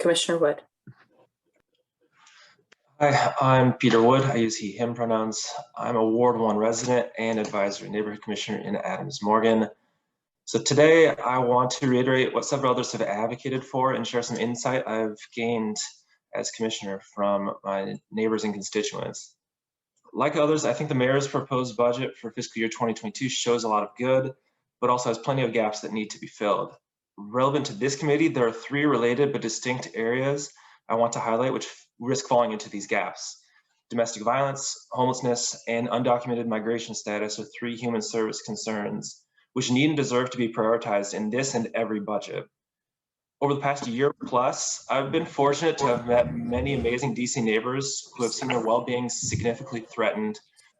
Commissioner Wood. Hi, I'm Peter Wood. I use he, him pronouns. I'm a Ward 1 resident and advisory neighborhood commissioner in Adams Morgan. So today I want to reiterate what several others have advocated for and share some insight I've gained as commissioner from my neighbors and constituents. Like others, I think the mayor's proposed budget for fiscal year 2022 shows a lot of good, but also has plenty of gaps that need to be filled. Relevant to this committee, there are three related but distinct areas I want to highlight which risk falling into these gaps. Domestic violence, homelessness, and undocumented migration status are three human service concerns which need and deserve to be prioritized in this and every budget. Over the past year plus, I've been fortunate to have met many amazing DC neighbors who have seen their well-being significantly threatened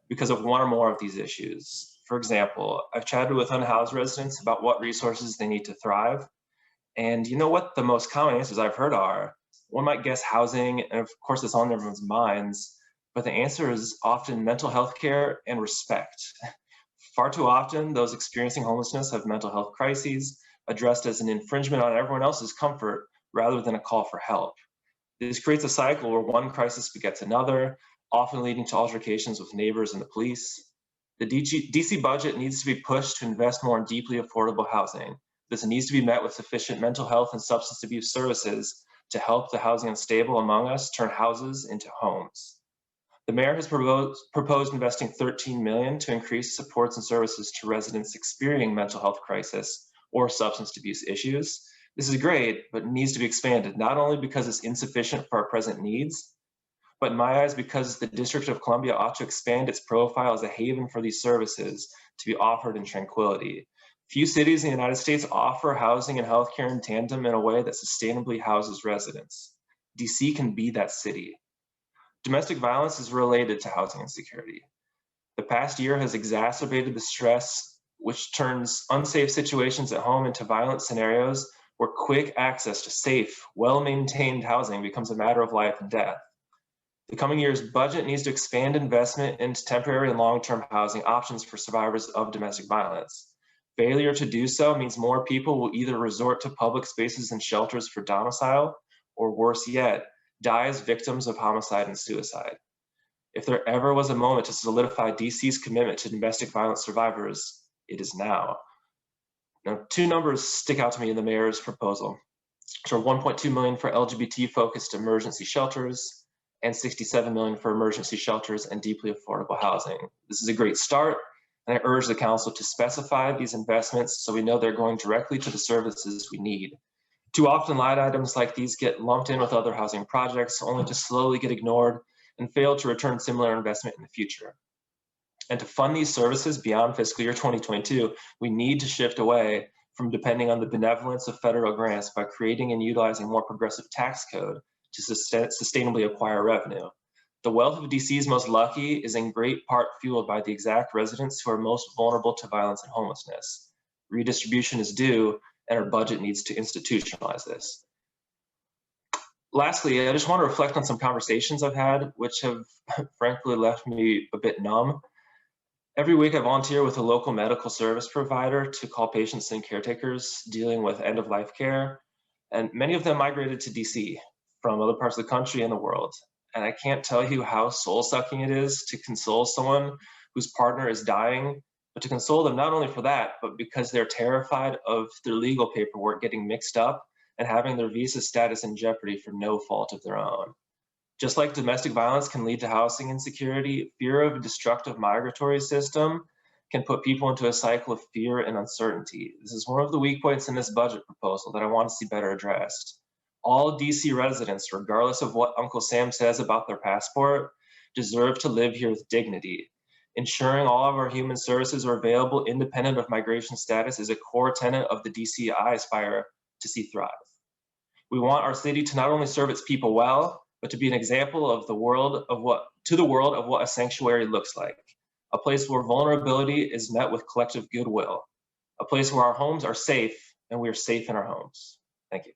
because of one or more of these issues. For example, I've chatted with unhoused residents about what resources they need to thrive. And you know what the most common answers I've heard are? One might guess housing, and of course it's on everyone's minds, but the answer is often mental health care and respect. Far too often, those experiencing homelessness have mental health crises addressed as an infringement on everyone else's comfort rather than a call for help. This creates a cycle where one crisis begets another, often leading to altercations with neighbors and the police. The DC budget needs to be pushed to invest more in deeply affordable housing. This needs to be met with sufficient mental health and substance abuse services to help the housing unstable among us turn houses into homes. The mayor has proposed investing $13 million to increase supports and services to residents experiencing mental health crisis or substance abuse issues. This is great, but needs to be expanded, not only because it's insufficient for our present needs, but in my eyes, because the District of Columbia ought to expand its profile as a haven for these services to be offered in tranquility. Few cities in the United States offer housing and healthcare in tandem in a way that sustainably houses residents. DC can be that city. Domestic violence is related to housing insecurity. The past year has exacerbated the stress, which turns unsafe situations at home into violent scenarios where quick access to safe, well-maintained housing becomes a matter of life and death. The coming year's budget needs to expand investment into temporary and long-term housing options for survivors of domestic violence. Failure to do so means more people will either resort to public spaces and shelters for domicile, or worse yet, die as victims of homicide and suicide. If there ever was a moment to solidify DC's commitment to domestic violence survivors, it is now. Now, two numbers stick out to me in the mayor's proposal. So $1.2 million for LGBT-focused emergency shelters and $67 million for emergency shelters and deeply affordable housing. This is a great start, and I urge the council to specify these investments so we know they're going directly to the services we need. Too often, line items like these get lumped in with other housing projects only to slowly get ignored and fail to return similar investment in the future. And to fund these services beyond fiscal year 2022, we need to shift away from depending on the benevolence of federal grants by creating and utilizing more progressive tax code to sustainably acquire revenue. The wealth of DC's most lucky is in great part fueled by the exact residents who are most vulnerable to violence and homelessness. Redistribution is due, and our budget needs to institutionalize this. Lastly, I just want to reflect on some conversations I've had, which have frankly left me a bit numb. Every week I volunteer with a local medical service provider to call patients and caretakers dealing with end-of-life care, and many of them migrated to DC from other parts of the country and the world. And I can't tell you how soul-sucking it is to console someone whose partner is dying, but to console them not only for that, but because they're terrified of their legal paperwork getting mixed up and having their visa status in jeopardy for no fault of their own. Just like domestic violence can lead to housing insecurity, fear of a destructive migratory system can put people into a cycle of fear and uncertainty. This is one of the weak points in this budget proposal that I want to see better addressed. All DC residents, regardless of what Uncle Sam says about their passport, deserve to live here with dignity. Ensuring all of our human services are available independent of migration status is a core tenet of the DC I aspire to see thrive. We want our city to not only serve its people well, but to be an example of the world of what a sanctuary looks like. A place where vulnerability is met with collective goodwill. A place where our homes are safe and we are safe in our homes. Thank you.